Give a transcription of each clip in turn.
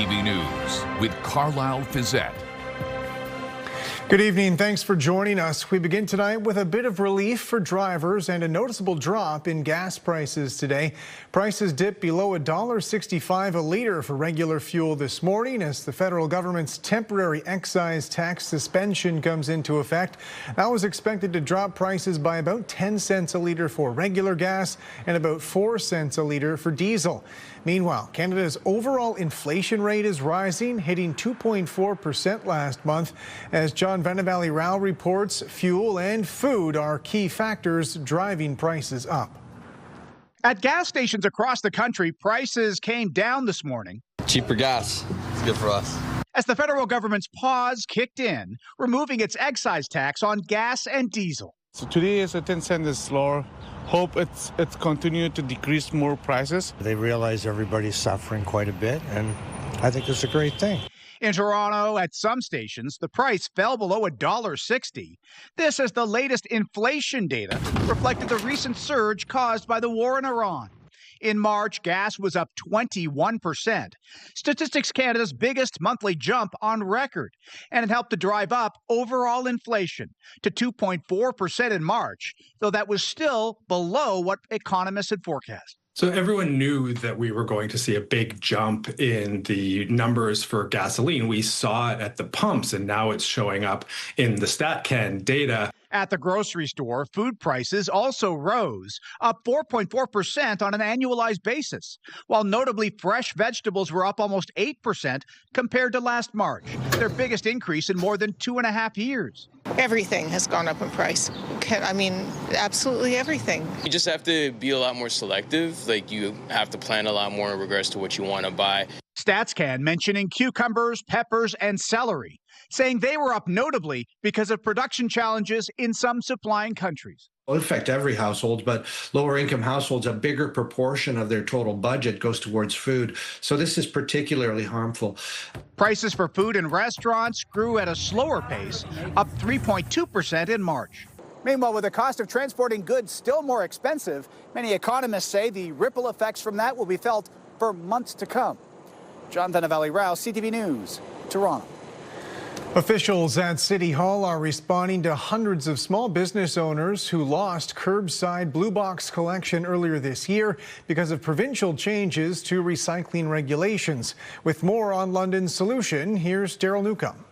CTV News with Carlyle Fiset. Good evening. Thanks for joining us. We begin tonight with a bit of relief for drivers and a noticeable drop in gas prices today. Prices dipped below $1.65 a liter for regular fuel this morning as the federal government's temporary excise tax suspension comes into effect. That was expected to drop prices by about 10 cents a liter for regular gas and about 4 cents a liter for diesel. Meanwhile, Canada's overall inflation rate is rising, hitting 2.4% last month. As John Rao reports, fuel and food are key factors driving prices up. At gas stations across the country, prices came down this morning. Cheaper gas. It's good for us. As the federal government's pause kicked in, removing its excise tax on gas and diesel. So today is a 10 cents lower. Hope it's continued to decrease more prices. They realize everybody's suffering quite a bit, and I think it's a great thing. In Toronto, at some stations, the price fell below $1.60. This is the latest inflation data, reflected the recent surge caused by the war in Iran. In March, gas was up 21%. Statistics Canada's biggest monthly jump on record, and it helped to drive up overall inflation to 2.4% in March, though that was still below what economists had forecast. So everyone knew that we were going to see a big jump in the numbers for gasoline. We saw it at the pumps, and now it's showing up in the StatCan data. At the grocery store, food prices also rose, up 4.4% on an annualized basis, while notably fresh vegetables were up almost 8% compared to last March, their biggest increase in more than 2.5 years. Everything has gone up in price. I mean, absolutely everything. You just have to be a lot more selective. Like, you have to plan a lot more in regards to what you want to buy. StatsCan mentioning cucumbers, peppers, and celery, saying they were up notably because of production challenges in some supplying countries. It'll affect every household, but lower income households, a bigger proportion of their total budget goes towards food. So this is particularly harmful. Prices for food in restaurants grew at a slower pace, up 3.2% in March. Meanwhile, with the cost of transporting goods still more expensive, many economists say the ripple effects from that will be felt for months to come. John Rao, CTV News, Toronto. Officials at City Hall are responding to hundreds of small business owners who lost curbside blue box collection earlier this year because of provincial changes to recycling regulations. With more on London's solution, here's Daryl Newcomb.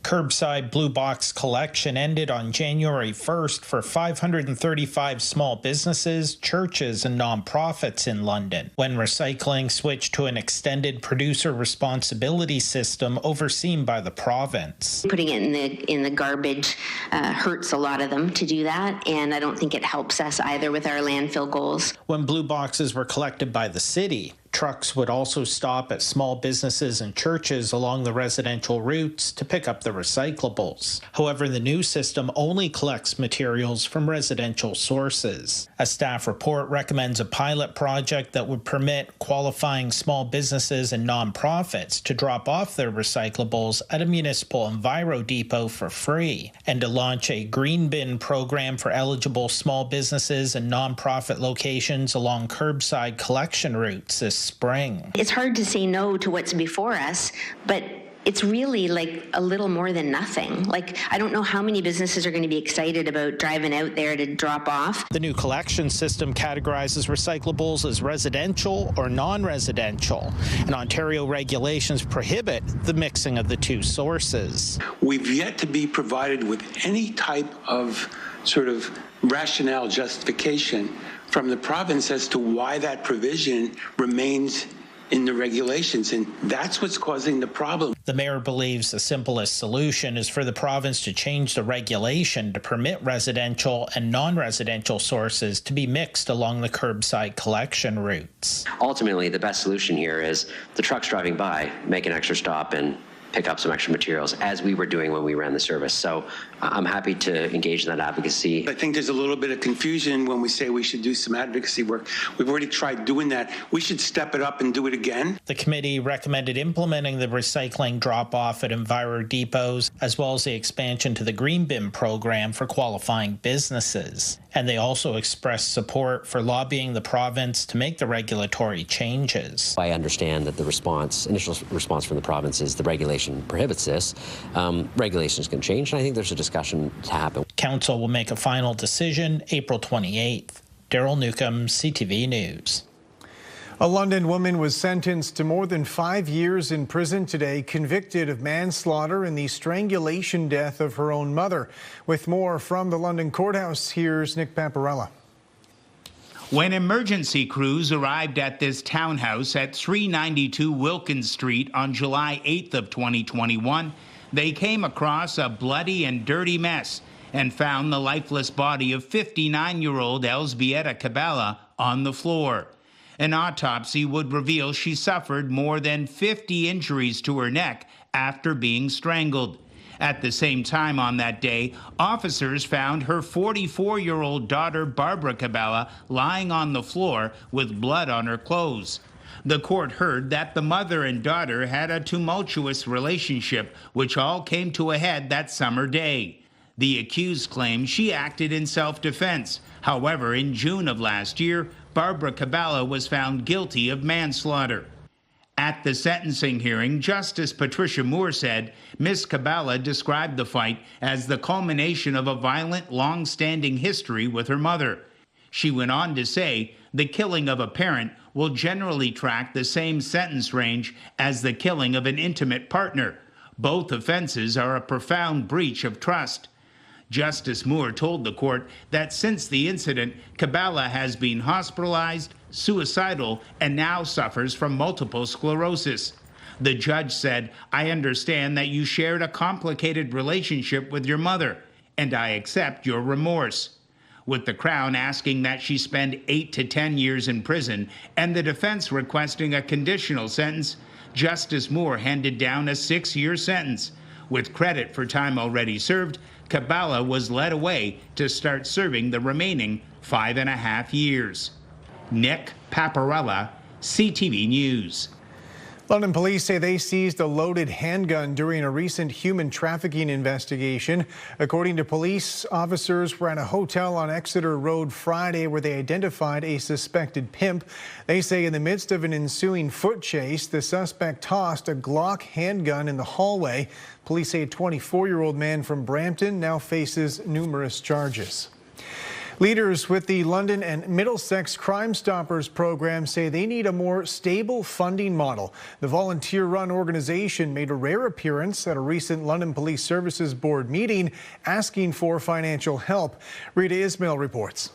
Curbside blue box collection ended on January 1st for 535 small businesses, churches, and nonprofits in London, when recycling switched to an extended producer responsibility system overseen by the province. Putting it in the garbage hurts a lot of them to do that, and I don't think it helps us either with our landfill goals. When blue boxes were collected by the city, trucks would also stop at small businesses and churches along the residential routes to pick up the recyclables. However, the new system only collects materials from residential sources. A staff report recommends a pilot project that would permit qualifying small businesses and nonprofits to drop off their recyclables at a municipal Enviro depot for free, and to launch a green bin program for eligible small businesses and nonprofit locations along curbside collection routes this spring. It's hard to say no to what's before us, but it's really like a little more than nothing. Like, I don't know how many businesses are going to be excited about driving out there to drop off. The new collection system categorizes recyclables as residential or non-residential, and Ontario regulations prohibit the mixing of the two sources. We've yet to be provided with any type of sort of rationale justification from the province as to why that provision remains in the regulations, and that's what's causing the problem. The mayor believes the simplest solution is for the province to change the regulation to permit residential and non-residential sources to be mixed along the curbside collection routes. Ultimately, the best solution here is the trucks driving by make an extra stop and pick up some extra materials, as we were doing when we ran the service. So I'm happy to engage in that advocacy. I think there's a little bit of confusion when we say we should do some advocacy work. We've already tried doing that. We should step it up and do it again. The committee recommended implementing the recycling drop-off at Enviro depots, as well as the expansion to the Green Bin program for qualifying businesses. And they also expressed support for lobbying the province to make the regulatory changes. I understand that the initial response from the province is the regulation prohibits this. Regulations can change, and I think there's a discussion to happen. Council will make a final decision April 28th. Daryl Newcomb, CTV News. A London woman was sentenced to more than 5 years in prison today, convicted of manslaughter in the strangulation death of her own mother. With more from the London courthouse, here's Nick Paparella. When emergency crews arrived at this townhouse at 392 Wilkins Street on July 8th of 2021, they came across a bloody and dirty mess and found the lifeless body of 59-year-old Elzbieta Cabela on the floor. An autopsy would reveal she suffered more than 50 injuries to her neck after being strangled. At the same time on that day, officers found her 44-year-old daughter, Barbara Cabela, lying on the floor with blood on her clothes. The court heard that the mother and daughter had a tumultuous relationship, which all came to a head that summer day. The accused claimed she acted in self-defense. However, in June of last year, Barbara Cabela was found guilty of manslaughter. At the sentencing hearing, Justice Patricia Moore said Ms. Cabela described the fight as the culmination of a violent, long-standing history with her mother. She went on to say the killing of a parent will generally track the same sentence range as the killing of an intimate partner. Both offenses are a profound breach of trust. Justice Moore told the court that since the incident, Cabela has been hospitalized, suicidal, and now suffers from multiple sclerosis. The judge said, "I understand that you shared a complicated relationship with your mother, and I accept your remorse." With the Crown asking that she spend 8 to 10 years in prison and the defense requesting a conditional sentence, Justice Moore handed down a 6-year sentence. With credit for time already served, Cabela was led away to start serving the remaining 5.5 years. Nick Paparella, CTV News. London police say they seized a loaded handgun during a recent human trafficking investigation. According to police, officers were at a hotel on Exeter Road Friday where they identified a suspected pimp. They say in the midst of an ensuing foot chase, the suspect tossed a Glock handgun in the hallway. Police say a 24-year-old man from Brampton now faces numerous charges. Leaders with the London and Middlesex Crime Stoppers program say they need a more stable funding model. The volunteer-run organization made a rare appearance at a recent London Police Services Board meeting asking for financial help. Rita Ismail reports.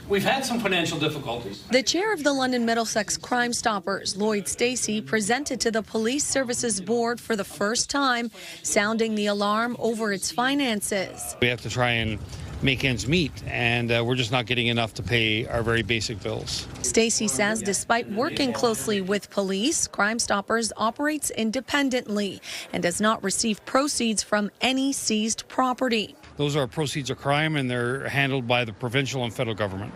We've had some financial difficulties. The chair of the London Middlesex Crime Stoppers, Lloyd Stacey, presented to the Police Services Board for the first time, sounding the alarm over its finances. We have to try and make ends meet, and we're just not getting enough to pay our very basic bills. Stacey says despite working closely with police, Crime Stoppers operates independently and does not receive proceeds from any seized property. Those are proceeds of crime, and they're handled by the provincial and federal government.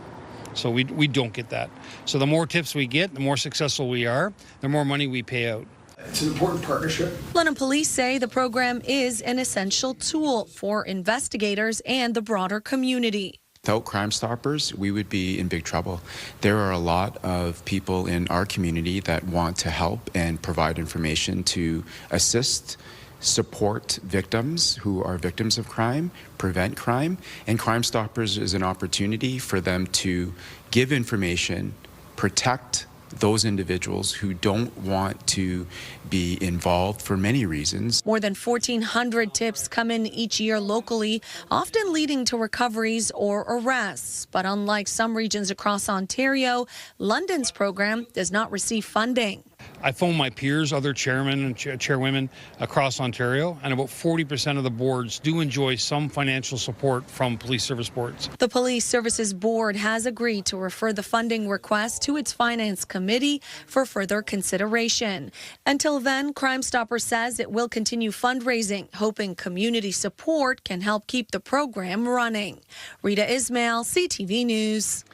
So we don't get that. So the more tips we get, the more successful we are, the more money we pay out. It's an important partnership. London police say the program is an essential tool for investigators and the broader community. Without Crime Stoppers, we would be in big trouble. There are a lot of people in our community that want to help and provide information to assist, support victims who are victims of crime, prevent crime, and Crime Stoppers is an opportunity for them to give information, protect those individuals who don't want to be involved for many reasons. More than 1,400 tips come in each year locally, often leading to recoveries or arrests. But unlike some regions across Ontario, London's program does not receive funding. I phoned my peers, other chairmen and chairwomen across Ontario, and about 40% of the boards do enjoy some financial support from police service boards. The Police Services Board has agreed to refer the funding request to its Finance Committee for further consideration. Until then, Crime Stopper says it will continue fundraising, hoping community support can help keep the program running. Rita Ismail, CTV News.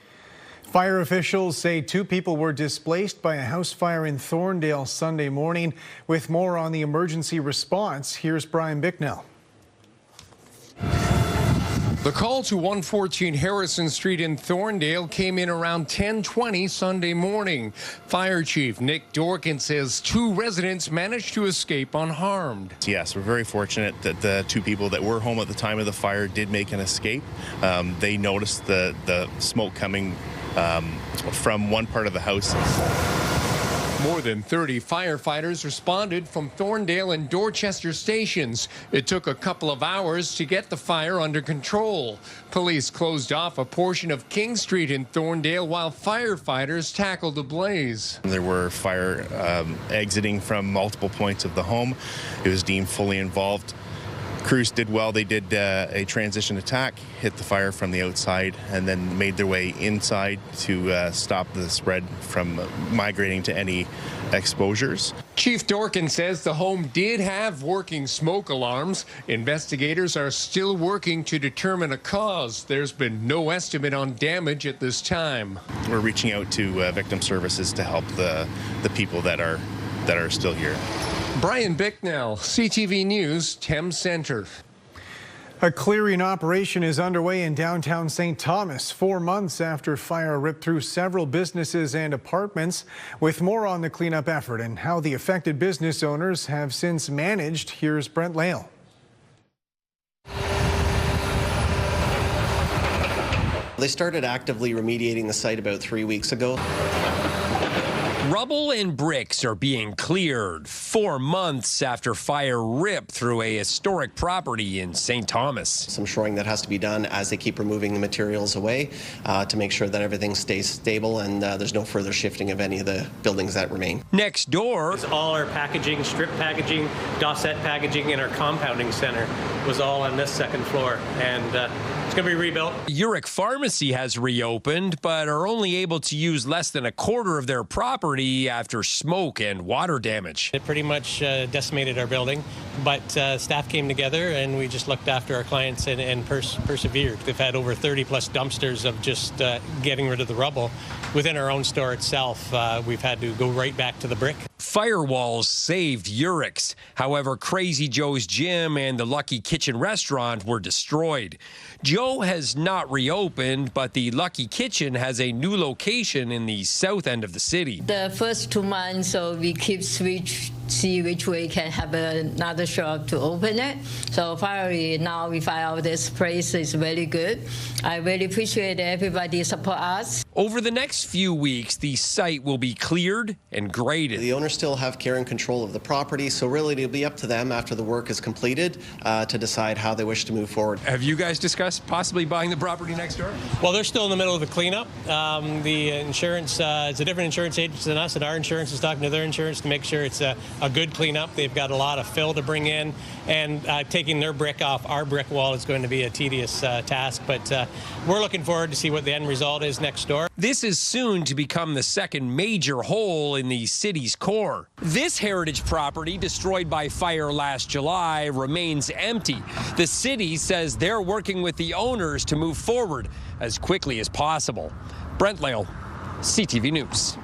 Fire officials say 2 people were displaced by a house fire in Thorndale Sunday morning. With more on the emergency response, here's Brian Bicknell. The call to 114 Harrison Street in Thorndale came in around 10:20 Sunday morning. Fire Chief Nick Dorkin says 2 residents managed to escape unharmed. Yes, we're very fortunate that the 2 people that were home at the time of the fire did make an escape. They noticed the smoke coming from one part of the house. More than 30 firefighters responded from Thorndale and Dorchester stations. It took a couple of hours to get the fire under control. Police closed off a portion of King Street in Thorndale while firefighters tackled the blaze. There were fire exiting from multiple points of the home. It was deemed fully involved. Crews did well. They did a transition attack, hit the fire from the outside, and then made their way inside to stop the spread from migrating to any exposures. Chief Dorkin says the home did have working smoke alarms. Investigators are still working to determine a cause. There's been no estimate on damage at this time. We're reaching out to victim services to help the people that are still here. Brian Bicknell, CTV News, Thames Centre. A clearing operation is underway in downtown St. Thomas 4 months after fire ripped through several businesses and apartments. With more on the cleanup effort and how the affected business owners have since managed, here's Brent Lale. They started actively remediating the site about 3 weeks ago. Rubble and bricks are being cleared 4 months after fire ripped through a historic property in St. Thomas. Some shoring that has to be done as they keep removing the materials away to make sure that everything stays stable and there's no further shifting of any of the buildings that remain. Next door, it's all our packaging, strip packaging, dossette packaging, and our compounding center was all on this second floor, and it's going to be rebuilt. Uric Pharmacy has reopened, but are only able to use less than a quarter of their property after smoke and water damage. It pretty much decimated our building, but staff came together and we just looked after our clients and persevered. They've had over 30 plus dumpsters of just getting rid of the rubble. Within our own store itself, we've had to go right back to the brick. Firewalls saved Urics. However, Crazy Joe's Gym and the Lucky Kitchen restaurant were destroyed. Joe has not reopened, but the Lucky Kitchen has a new location in the south end of the city. The first 2 months, so we keep see which way can have another shop to open it. So finally, now we find out this place is very good. I really appreciate everybody support us. Over the next few weeks, the site will be cleared and graded. The owners still have care and control of the property, so really it'll be up to them after the work is completed to decide how they wish to move forward. Have you guys discussed possibly buying the property next door? Well, they're still in the middle of the cleanup. The insurance is a different insurance agent than us, and our insurance is talking to their insurance to make sure it's a good cleanup. They've got a lot of fill to bring in, and taking their brick off our brick wall is going to be a tedious task, but we're looking forward to see what the end result is next door. This is soon to become the second major hole in the city's core. This heritage property, destroyed by fire last July, remains empty. The city says they're working with the owners to move forward as quickly as possible. Brent Lale, CTV News.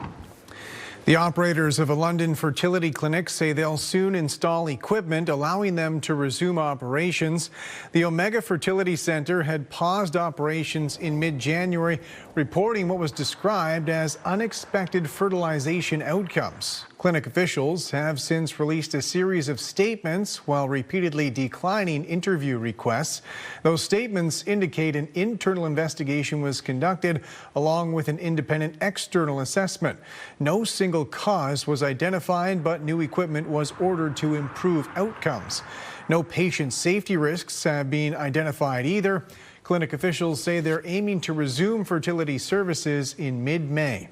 The operators of a London fertility clinic say they'll soon install equipment allowing them to resume operations. The Omega Fertility Center had paused operations in mid-January, reporting what was described as unexpected fertilization outcomes. Clinic officials have since released a series of statements while repeatedly declining interview requests. Those statements indicate an internal investigation was conducted along with an independent external assessment. No single cause was identified, but new equipment was ordered to improve outcomes. No patient safety risks have been identified either. Clinic officials say they're aiming to resume fertility services in mid-May.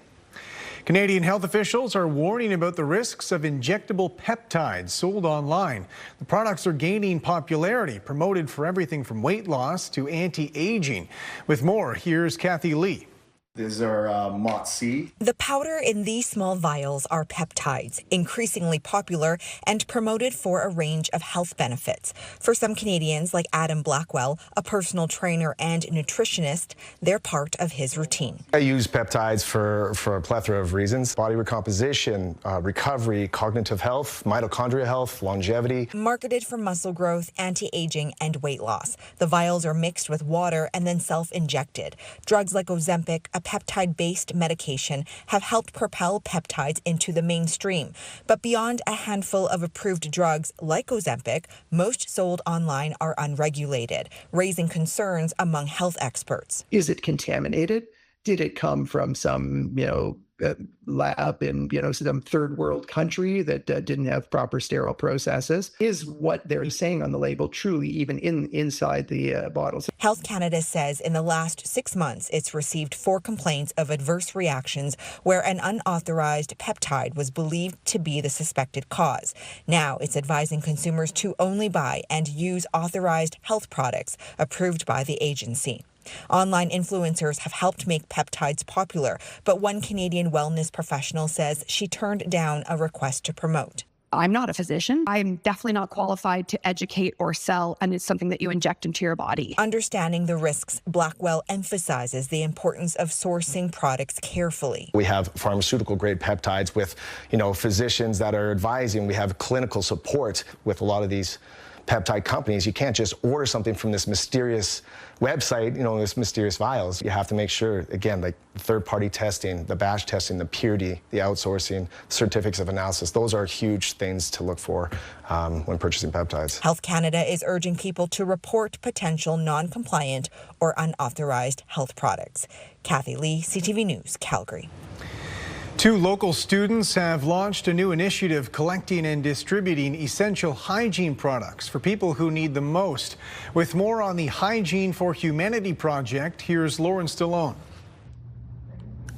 Canadian health officials are warning about the risks of injectable peptides sold online. The products are gaining popularity, promoted for everything from weight loss to anti-aging. With more, here's Kathy Lee. These are MOTC. The powder in these small vials are peptides, increasingly popular and promoted for a range of health benefits. For some Canadians, like Adam Blackwell, a personal trainer and nutritionist, they're part of his routine. I use peptides for a plethora of reasons: body recomposition, recovery, cognitive health, mitochondrial health, longevity. Marketed for muscle growth, anti-aging, and weight loss. The vials are mixed with water and then self-injected. Drugs like Ozempic, a peptide-based medication, have helped propel peptides into the mainstream. But beyond a handful of approved drugs like Ozempic, most sold online are unregulated, raising concerns among health experts. Is it contaminated? Did it come from some, lab in, some third world country that didn't have proper sterile processes? Is what they're saying on the label truly even inside the bottles? Health Canada says in the last 6 months, it's received 4 complaints of adverse reactions where an unauthorized peptide was believed to be the suspected cause. Now it's advising consumers to only buy and use authorized health products approved by the agency. Online influencers have helped make peptides popular, but one Canadian wellness professional says she turned down a request to promote. I'm not a physician. I'm definitely not qualified to educate or sell, and it's something that you inject into your body. Understanding the risks, Blackwell emphasizes the importance of sourcing products carefully. We have pharmaceutical-grade peptides with, physicians that are advising. We have clinical support with a lot of these peptide companies. You can't just order something from this mysterious website, this mysterious vials. You have to make sure, again, like third-party testing, the batch testing, the purity, the outsourcing, certificates of analysis. Those are huge things to look for when purchasing peptides. Health Canada is urging people to report potential non-compliant or unauthorized health products. Kathy Lee, CTV News, Calgary. 2 local students have launched a new initiative collecting and distributing essential hygiene products for people who need them most. With more on the Hygiene for Humanity project, here's Lauren Stallone.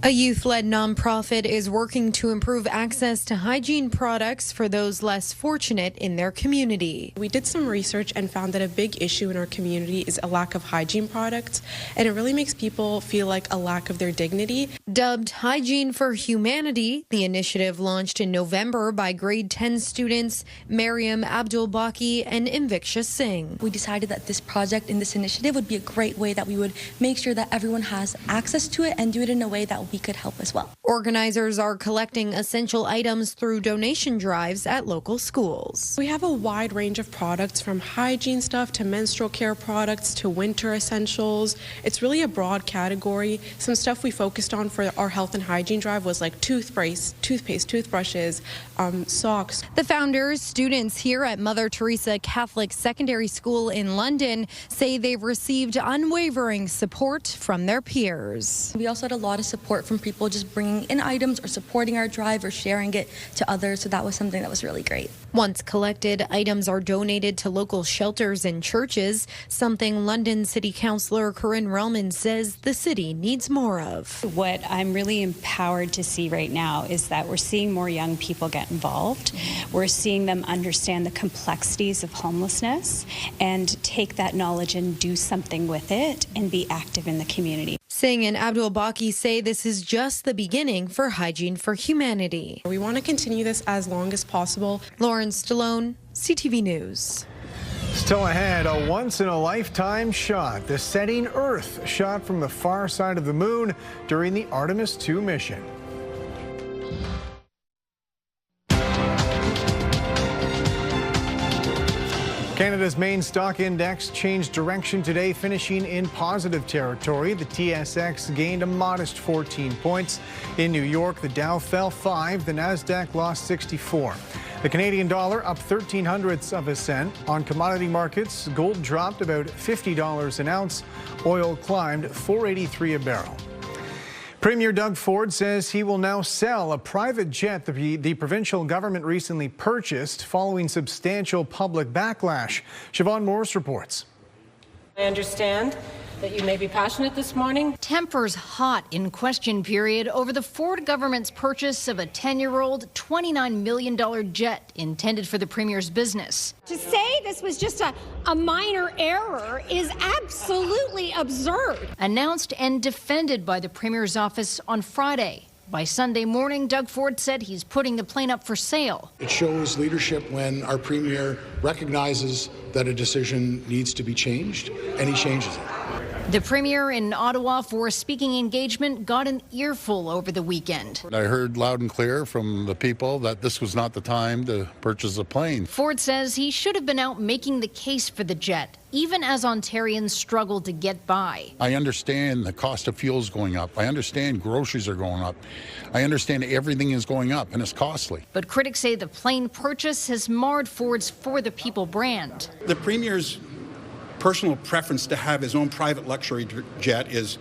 A youth-led nonprofit is working to improve access to hygiene products for those less fortunate in their community. We did some research and found that a big issue in our community is a lack of hygiene products, and it really makes people feel like a lack of their dignity. Dubbed Hygiene for Humanity, the initiative launched in November by grade 10 students Mariam Abdul-Baki and Inviksha Singh. We decided that this project and this initiative would be a great way that we would make sure that everyone has access to it and do it in a way that we could help as well. Organizers are collecting essential items through donation drives at local schools. We have a wide range of products, from hygiene stuff to menstrual care products to winter essentials. It's really a broad category. Some stuff we focused on for our health and hygiene drive was like toothpaste, toothbrushes, socks. The founders, students here at Mother Teresa Catholic Secondary School in London, say they've received unwavering support from their peers. We also had a lot of support from people just bringing in items or supporting our drive or sharing it to others, so that was something that was really great. Once collected, items are donated to local shelters and churches, something London City Councillor Corinne Relman says the city needs more of. What I'm really empowered to see right now is that we're seeing more young people get involved. We're seeing them understand the complexities of homelessness and take that knowledge and do something with it and be active in the community. Singh and Abdul-Baki say this is just the beginning for Hygiene for Humanity. We want to continue this as long as possible. Lauren Stallone, CTV News. Still ahead, a once-in-a-lifetime shot, the setting Earth shot from the far side of the moon during the Artemis 2 mission. Canada's main stock index changed direction today, finishing in positive territory. The TSX gained a modest 14 points. In New York, the Dow fell 5, the Nasdaq lost 64. The Canadian dollar up 0.13 of a cent. On commodity markets, gold dropped about $50 an ounce. Oil climbed $4.83 a barrel. Premier Doug Ford says he will now sell a private jet the provincial government recently purchased following substantial public backlash. Siobhan Morris reports. I understand that you may be passionate this morning. Tempers hot in question period over the Ford government's purchase of a 10-year-old, $29 million jet intended for the Premier's business. To say this was just a minor error is absolutely absurd. Announced and defended by the Premier's office on Friday. By Sunday morning, Doug Ford said he's putting the plane up for sale. It shows leadership when our Premier recognizes that a decision needs to be changed, and he changes it. The Premier in Ottawa for a speaking engagement got an earful over the weekend. I heard loud and clear from the people that this was not the time to purchase a plane. Ford says he should have been out making the case for the jet, even as Ontarians struggle to get by. I understand the cost of fuel is going up. I understand groceries are going up. I understand everything is going up and it's costly. But critics say the plane purchase has marred Ford's For the People brand. The Premier's personal preference to have his own private luxury jet is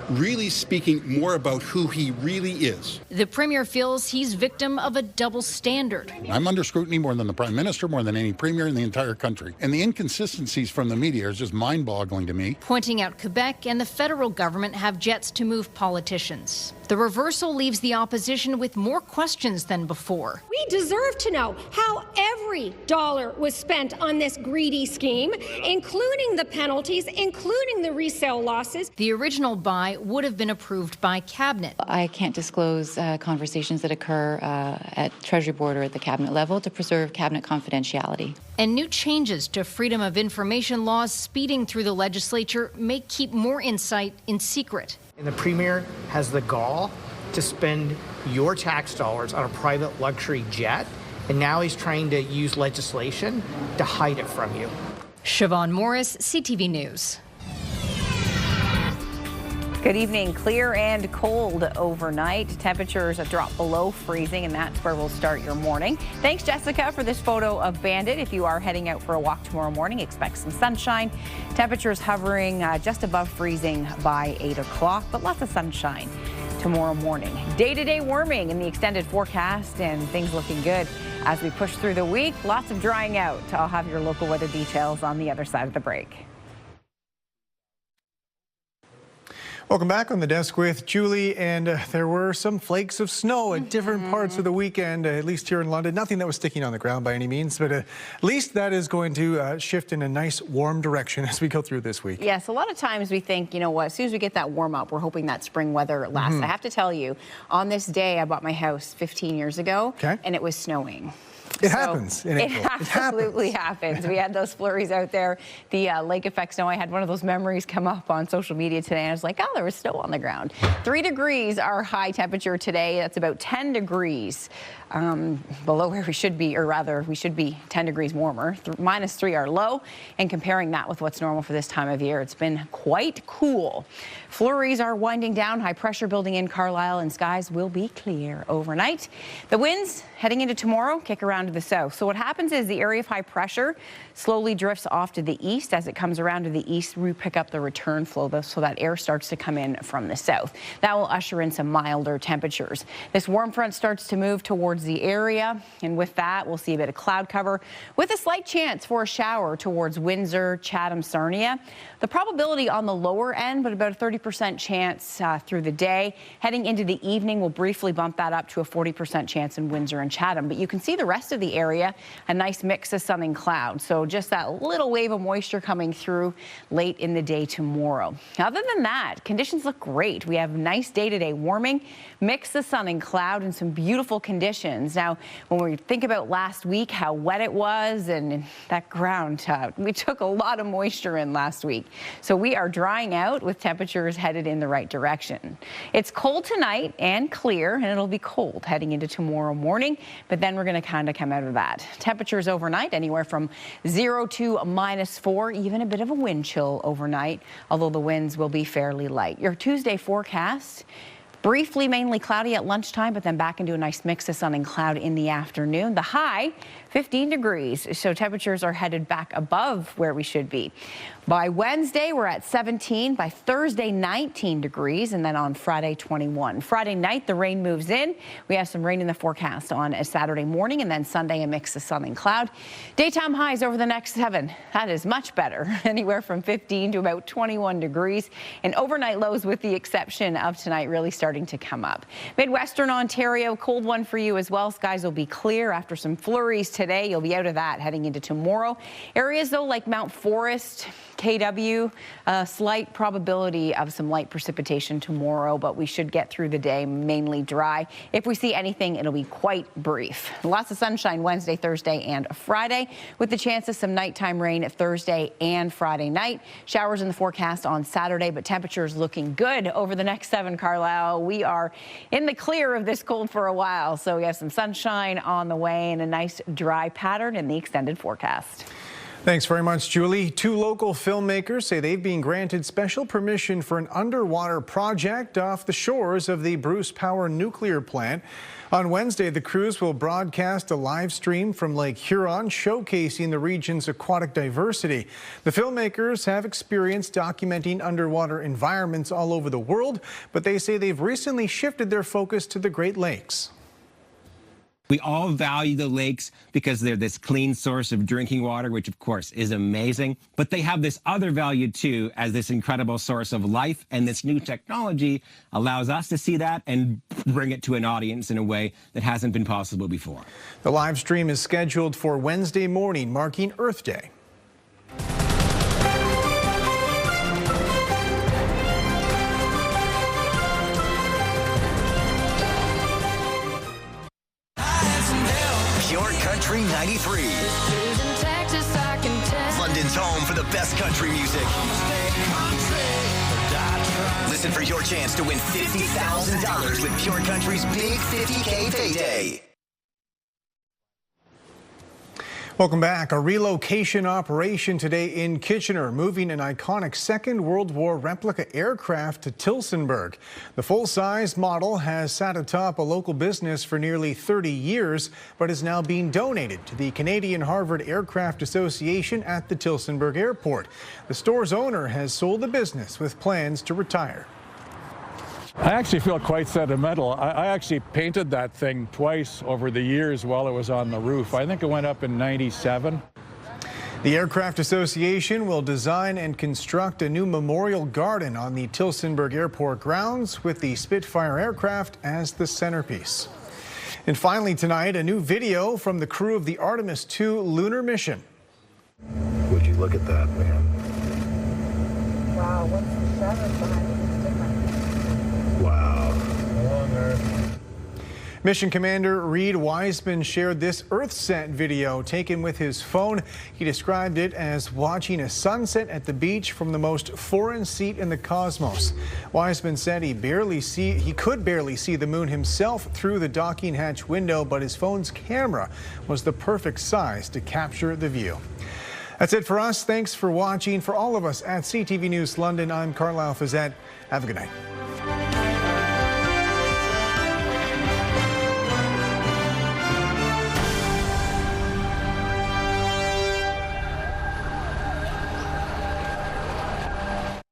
really speaking more about who he really is. The Premier feels he's victim of a double standard. I'm under scrutiny more than the Prime Minister, more than any Premier in the entire country. And the inconsistencies from the media are just mind-boggling to me. Pointing out Quebec and the federal government have jets to move politicians. The reversal leaves the opposition with more questions than before. We deserve to know how every dollar was spent on this greedy scheme, including the penalties, including the resale losses. The original buy would have been approved by Cabinet. I can't disclose conversations that occur at Treasury Board or at the Cabinet level to preserve Cabinet confidentiality. And new changes to freedom of information laws speeding through the legislature may keep more insight in secret. And the Premier has the gall to spend your tax dollars on a private luxury jet, and now he's trying to use legislation to hide it from you. Siobhan Morris, CTV News. Good evening. Clear and cold overnight. Temperatures drop below freezing, and that's where we'll start your morning. Thanks, Jessica, for this photo of Bandit. If you are heading out for a walk tomorrow morning, expect some sunshine. Temperatures hovering just above freezing by 8 o'clock, but lots of sunshine tomorrow morning. Day-to-day warming in the extended forecast, and things looking good as we push through the week. Lots of drying out. I'll have your local weather details on the other side of the break. Welcome back on the desk with Julie, and there were some flakes of snow at different parts of the weekend, at least here in London. Nothing that was sticking on the ground by any means, but at least that is going to shift in a nice warm direction as we go through this week. Yes, a lot of times we think, you know what, as soon as we get that warm up, we're hoping that spring weather lasts. I have to tell you, on this day, I bought my house 15 years ago, and it was snowing. It happens in April. It absolutely happens. We had those flurries out there, the lake effect snow. I had one of those memories come up on social media today, and I was like, oh, there was snow on the ground. 3 degrees our high temperature today. That's about 10 degrees below where we should be, or rather, we should be 10 degrees warmer. -3 our low, and comparing that with what's normal for this time of year, it's been quite cool. Flurries are winding down, high pressure building in Carlyle, and skies will be clear overnight. The winds heading into tomorrow kick around to the south. So what happens is the area of high pressure slowly drifts off to the east. As it comes around to the east, we pick up the return flow, so that air starts to come in from the south. That will usher in some milder temperatures. This warm front starts to move towards the area, and with that, we'll see a bit of cloud cover with a slight chance for a shower towards Windsor, Chatham, Sarnia. The probability on the lower end, but about a 30% chance through the day. Heading into the evening, we'll briefly bump that up to a 40% chance in Windsor and Chatham. But you can see the rest of the area, a nice mix of sun and cloud. So just that little wave of moisture coming through late in the day tomorrow. Other than that, conditions look great. We have nice day-to-day warming, mix of sun and cloud, and some beautiful conditions. Now, when we think about last week, how wet it was, and that ground, we took a lot of moisture in last week. So we are drying out with temperatures headed in the right direction. It's cold tonight and clear, and it'll be cold heading into tomorrow morning, but then we're going to kind of come out of that. Temperatures overnight anywhere from 0 to -4, even a bit of a wind chill overnight, although the winds will be fairly light. Your Tuesday forecast, briefly mainly cloudy at lunchtime, but then back into a nice mix of sun and cloud in the afternoon. The high 15 degrees. So temperatures are headed back above where we should be. By Wednesday, we're at 17. By Thursday, 19 degrees. And then on Friday, 21. Friday night, the rain moves in. We have some rain in the forecast on a Saturday morning, and then Sunday, a mix of sun and cloud. Daytime highs over the next 7. That is much better. Anywhere from 15 to about 21 degrees. And overnight lows, with the exception of tonight, really starting to come up. Midwestern Ontario, cold one for you as well. Skies will be clear after some flurries today. You'll be out of that heading into tomorrow. Areas, though, like Mount Forest, KW, a slight probability of some light precipitation tomorrow, but we should get through the day mainly dry. If we see anything, it'll be quite brief. Lots of sunshine Wednesday, Thursday, and Friday, with the chance of some nighttime rain Thursday and Friday night. Showers in the forecast on Saturday, but temperatures looking good over the next 7, Carlyle. We are in the clear of this cold for a while, so we have some sunshine on the way and a nice dry pattern in the extended forecast. Thanks very much, Julie. 2 local filmmakers say they've been granted special permission for an underwater project off the shores of the Bruce Power nuclear plant. On Wednesday, the crews will broadcast a live stream from Lake Huron showcasing the region's aquatic diversity. The filmmakers have experience documenting underwater environments all over the world, but they say they've recently shifted their focus to the Great Lakes. We all value the lakes because they're this clean source of drinking water, which of course is amazing. But they have this other value too, as this incredible source of life. And this new technology allows us to see that and bring it to an audience in a way that hasn't been possible before. The live stream is scheduled for Wednesday morning, marking Earth Day. Pure Country 93. London's home for the best country music. Listen for your chance to win $50,000 with Pure Country's Big 50K Payday. Welcome back. A relocation operation today in Kitchener, moving an iconic Second World War replica aircraft to Tillsonburg. The full-size model has sat atop a local business for nearly 30 years, but is now being donated to the Canadian Harvard Aircraft Association at the Tillsonburg Airport. The store's owner has sold the business with plans to retire. I actually feel quite sentimental. I actually painted that thing twice over the years while it was on the roof. I think it went up in '97. The Aircraft Association will design and construct a new memorial garden on the Tillsonburg Airport grounds with the Spitfire aircraft as the centerpiece. And finally tonight, a new video from the crew of the Artemis 2 lunar mission. Would you look at that, man? Wow, what's the shadows behind it? Wow. Mission Commander Reed Wiseman shared this EarthSat video taken with his phone. He described it as watching a sunset at the beach from the most foreign seat in the cosmos. Wiseman said he could barely see the moon himself through the docking hatch window, but his phone's camera was the perfect size to capture the view. That's it for us. Thanks for watching. For all of us at CTV News London, I'm Carlyle Fiset. Have a good night.